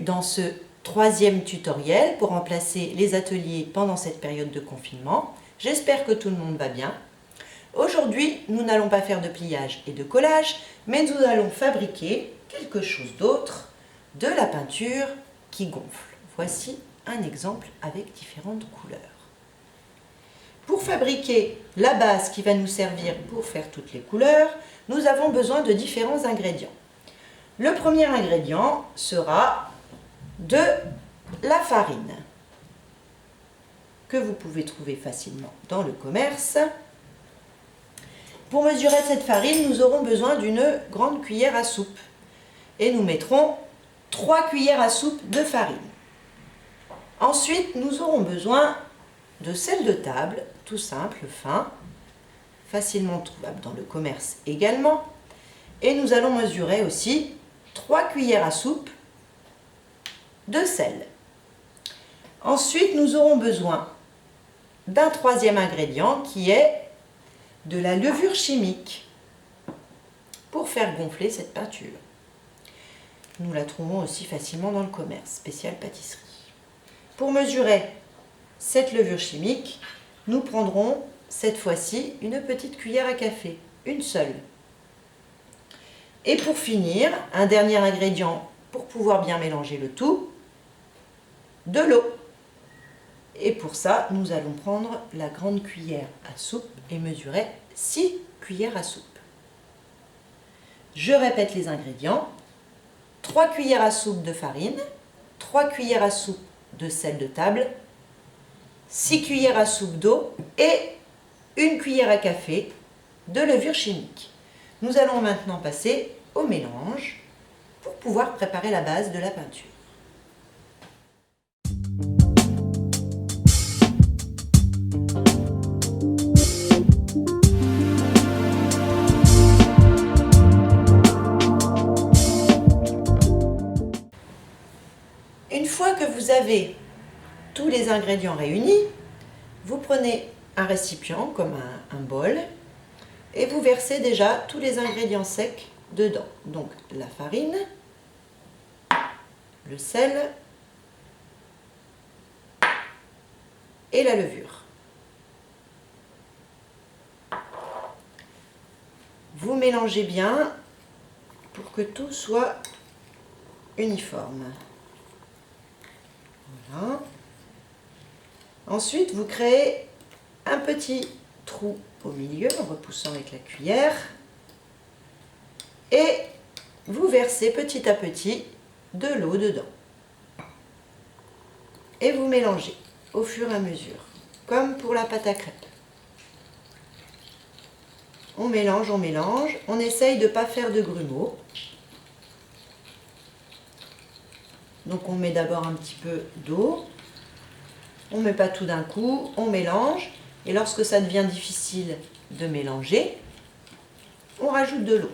dans ce troisième tutoriel pour remplacer les ateliers pendant cette période de confinement. J'espère que tout le monde va bien. Aujourd'hui, nous n'allons pas faire de pliage et de collage, mais nous allons fabriquer quelque chose d'autre, de la peinture qui gonfle. Voici un exemple avec différentes couleurs. Pour fabriquer la base qui va nous servir pour faire toutes les couleurs, nous avons besoin de différents ingrédients. Le premier ingrédient sera de la farine, que vous pouvez trouver facilement dans le commerce. Pour mesurer cette farine, nous aurons besoin d'une grande cuillère à soupe. Et nous mettrons 3 cuillères à soupe de farine. Ensuite, nous aurons besoin de sel de table, tout simple, fin, facilement trouvable dans le commerce également. Et nous allons mesurer aussi 3 cuillères à soupe de sel. Ensuite, nous aurons besoin d'un troisième ingrédient qui est de la levure chimique pour faire gonfler cette peinture. Nous la trouvons aussi facilement dans le commerce, spécial pâtisserie. Pour mesurer cette levure chimique, nous prendrons cette fois-ci une petite cuillère à café, une seule. Et pour finir, un dernier ingrédient pour pouvoir bien mélanger le tout, de l'eau. Et pour ça, nous allons prendre la grande cuillère à soupe et mesurer 6 cuillères à soupe. Je répète les ingrédients. 3 cuillères à soupe de farine, 3 cuillères à soupe de sel de table, 6 cuillères à soupe d'eau et 1 cuillère à café de levure chimique. Nous allons maintenant passer au mélange pour pouvoir préparer la base de la peinture. Une fois que vous avez tous les ingrédients réunis, vous prenez un récipient comme un bol et vous versez déjà tous les ingrédients secs dedans. Donc la farine, le sel et la levure. Vous mélangez bien pour que tout soit uniforme. Voilà. Ensuite, vous créez un petit trou au milieu en repoussant avec la cuillère et vous versez petit à petit de l'eau dedans. Et vous mélangez au fur et à mesure, comme pour la pâte à crêpes. On mélange, on essaye de ne pas faire de grumeaux. Donc on met d'abord un petit peu d'eau, on ne met pas tout d'un coup, on mélange, et lorsque ça devient difficile de mélanger, on rajoute de l'eau.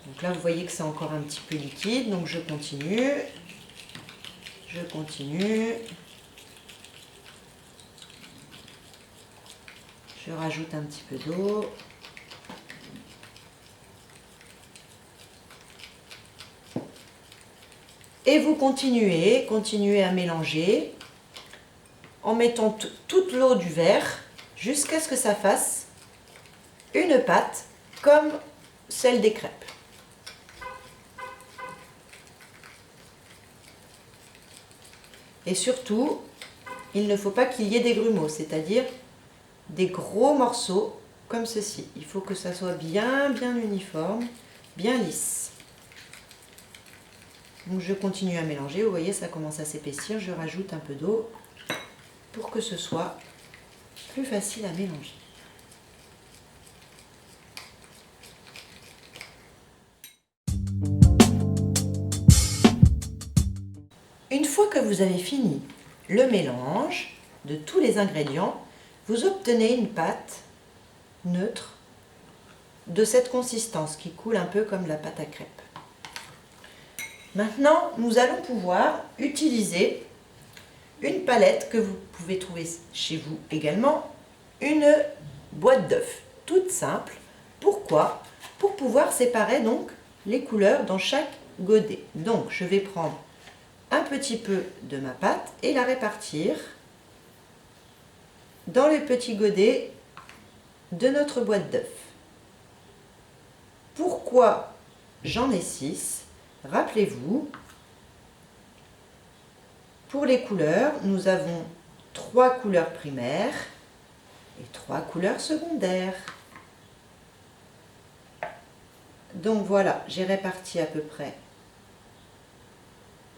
Donc là vous voyez que c'est encore un petit peu liquide, donc je continue, je rajoute un petit peu d'eau. Et vous continuez à mélanger en mettant toute l'eau du verre jusqu'à ce que ça fasse une pâte comme celle des crêpes. Et surtout, il ne faut pas qu'il y ait des grumeaux, c'est-à-dire des gros morceaux comme ceci. Il faut que ça soit bien uniforme, bien lisse. Donc je continue à mélanger, vous voyez ça commence à s'épaissir, je rajoute un peu d'eau pour que ce soit plus facile à mélanger. Une fois que vous avez fini le mélange de tous les ingrédients, vous obtenez une pâte neutre de cette consistance qui coule un peu comme la pâte à crêpes. Maintenant, nous allons pouvoir utiliser une palette que vous pouvez trouver chez vous également, une boîte d'œufs, toute simple. Pourquoi? Pour pouvoir séparer donc les couleurs dans chaque godet. Donc, je vais prendre un petit peu de ma pâte et la répartir dans les petits godets de notre boîte d'œufs. Pourquoi j'en ai 6? Rappelez-vous, pour les couleurs, nous avons 3 couleurs primaires et 3 couleurs secondaires. Donc voilà, j'ai réparti à peu près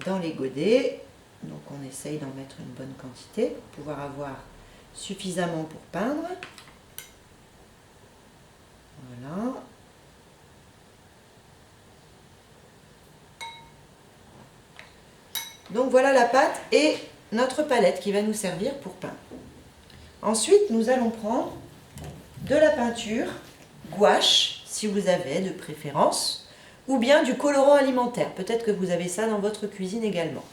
dans les godets. Donc on essaye d'en mettre une bonne quantité pour pouvoir avoir suffisamment pour peindre. Voilà. Donc voilà la pâte et notre palette qui va nous servir pour peindre. Ensuite, nous allons prendre de la peinture gouache, si vous avez de préférence, ou bien du colorant alimentaire. Peut-être que vous avez ça dans votre cuisine également.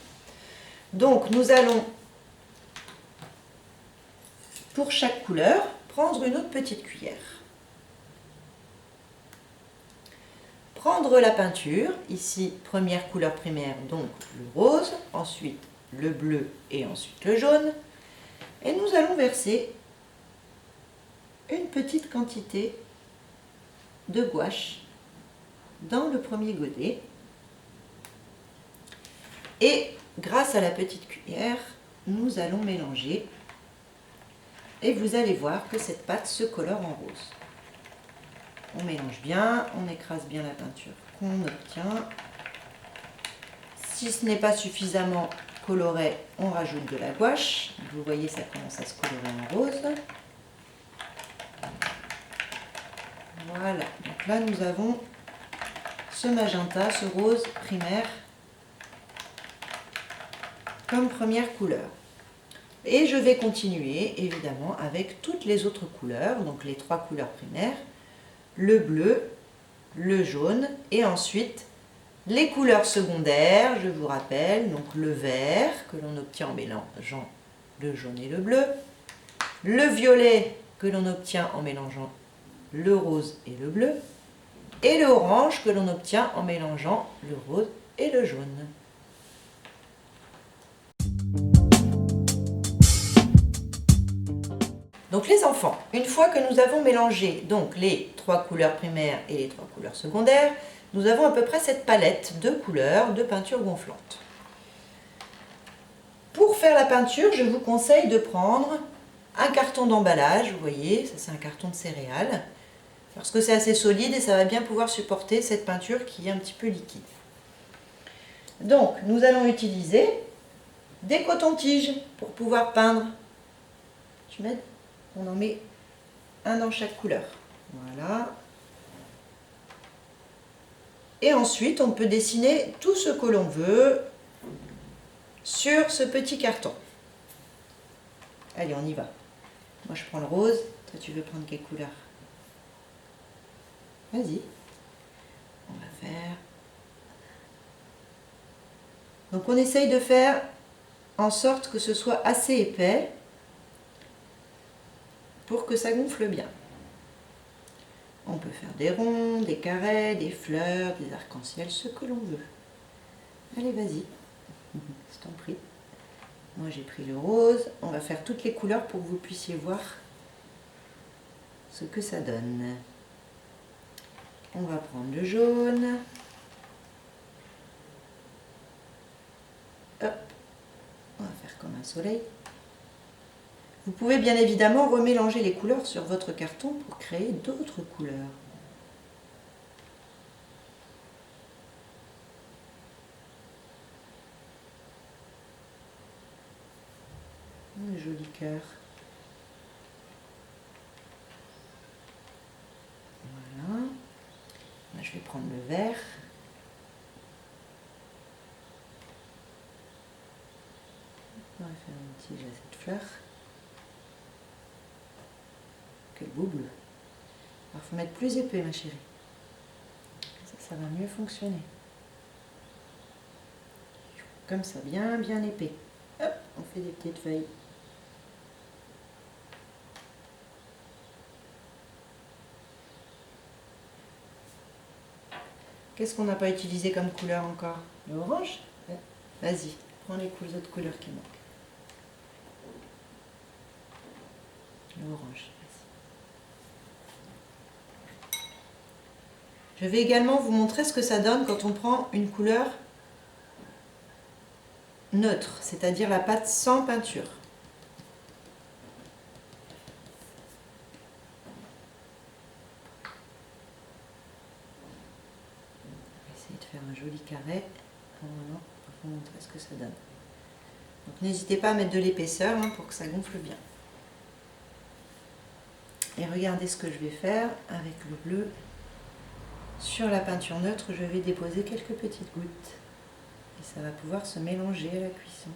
Donc nous allons, pour chaque couleur, prendre une autre petite cuillère. Prendre la peinture, ici première couleur primaire, donc le rose, ensuite le bleu et ensuite le jaune. Et nous allons verser une petite quantité de gouache dans le premier godet. Et grâce à la petite cuillère, nous allons mélanger. Et vous allez voir que cette pâte se colore en rose. On mélange bien, on écrase bien la peinture qu'on obtient. Si ce n'est pas suffisamment coloré, on rajoute de la gouache. Vous voyez, ça commence à se colorer en rose. Voilà, donc là nous avons ce magenta, ce rose primaire comme première couleur. Et je vais continuer évidemment avec toutes les autres couleurs, donc les 3 couleurs primaires, le bleu, le jaune et ensuite les couleurs secondaires, je vous rappelle, donc le vert que l'on obtient en mélangeant le jaune et le bleu, le violet que l'on obtient en mélangeant le rose et le bleu, et l'orange que l'on obtient en mélangeant le rose et le jaune. Donc les enfants, une fois que nous avons mélangé donc les 3 couleurs primaires et les 3 couleurs secondaires, nous avons à peu près cette palette de couleurs de peinture gonflante. Pour faire la peinture, je vous conseille de prendre un carton d'emballage, vous voyez, ça c'est un carton de céréales, parce que c'est assez solide et ça va bien pouvoir supporter cette peinture qui est un petit peu liquide. Donc nous allons utiliser des cotons-tiges pour pouvoir peindre. Tu m'aides ? On en met un dans chaque couleur. Voilà. Et ensuite, on peut dessiner tout ce que l'on veut sur ce petit carton. Allez, on y va. Moi, je prends le rose. Toi, tu veux prendre quelle couleur? Vas-y. On va faire... Donc, on essaye de faire en sorte que ce soit assez épais pour que ça gonfle bien. On peut faire des ronds, des carrés, des fleurs, des arcs-en-ciel, ce que l'on veut. Allez, vas-y, je t'en prie. Moi, j'ai pris le rose. On va faire toutes les couleurs pour que vous puissiez voir ce que ça donne. On va prendre le jaune. Hop, on va faire comme un soleil. Vous pouvez bien évidemment remélanger les couleurs sur votre carton pour créer d'autres couleurs. Un joli cœur. Voilà. Là, je vais prendre le vert. On va faire une tige à cette fleur. Quel beau bleu. Alors, il faut mettre plus épais, ma chérie. Ça va mieux fonctionner. Comme ça, bien, bien épais. Hop, on fait des petites feuilles. Qu'est-ce qu'on n'a pas utilisé comme couleur encore? Le orange? Vas-y, prends les autres couleurs qui manquent. L'orange. Je vais également vous montrer ce que ça donne quand on prend une couleur neutre, c'est-à-dire la pâte sans peinture. On va essayer de faire un joli carré. Voilà, pour vous montrer ce que ça donne. Donc n'hésitez pas à mettre de l'épaisseur pour que ça gonfle bien. Et regardez ce que je vais faire avec le bleu. Sur la peinture neutre, je vais déposer quelques petites gouttes. Et ça va pouvoir se mélanger à la cuisson.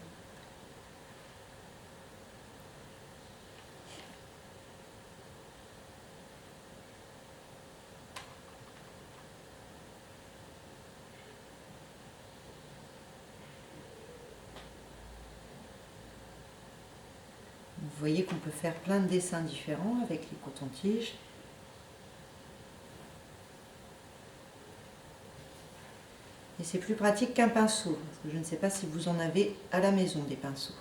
Vous voyez qu'on peut faire plein de dessins différents avec les cotons-tiges. Et c'est plus pratique qu'un pinceau, parce que je ne sais pas si vous en avez à la maison des pinceaux.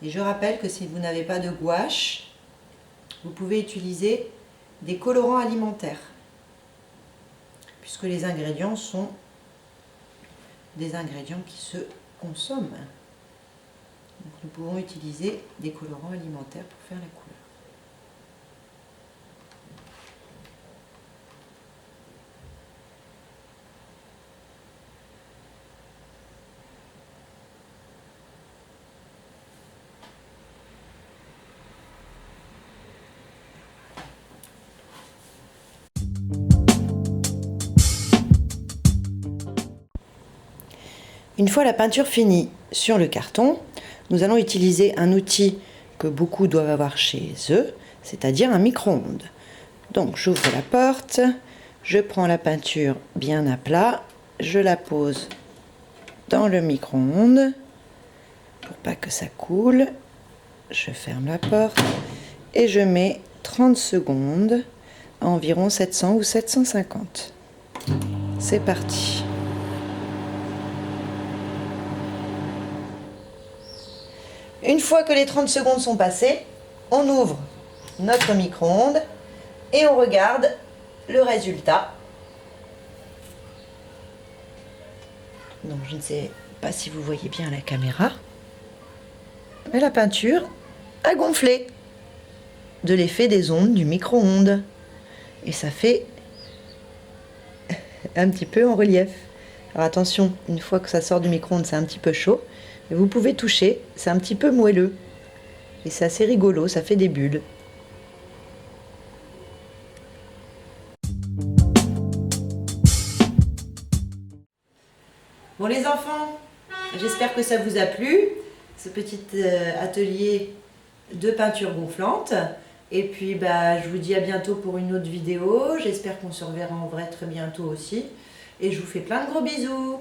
Et je rappelle que si vous n'avez pas de gouache, vous pouvez utiliser des colorants alimentaires, puisque les ingrédients sont des ingrédients qui se consomment. Donc nous pouvons utiliser des colorants alimentaires pour faire la couleur. Une fois la peinture finie sur le carton, nous allons utiliser un outil que beaucoup doivent avoir chez eux, c'est-à-dire un micro-ondes. Donc j'ouvre la porte, je prends la peinture bien à plat, je la pose dans le micro-ondes pour pas que ça coule. Je ferme la porte et je mets 30 secondes à environ 700 ou 750. C'est parti. Une fois que les 30 secondes sont passées, on ouvre notre micro-ondes et on regarde le résultat. Donc je ne sais pas si vous voyez bien la caméra, mais la peinture a gonflé de l'effet des ondes du micro-ondes. Et ça fait un petit peu en relief. Alors attention, une fois que ça sort du micro-ondes, c'est un petit peu chaud. Et vous pouvez toucher, c'est un petit peu moelleux. Et c'est assez rigolo, ça fait des bulles. Bon les enfants, j'espère que ça vous a plu, ce petit atelier de peinture gonflante. Et puis je vous dis à bientôt pour une autre vidéo. J'espère qu'on se reverra en vrai très bientôt aussi. Et je vous fais plein de gros bisous.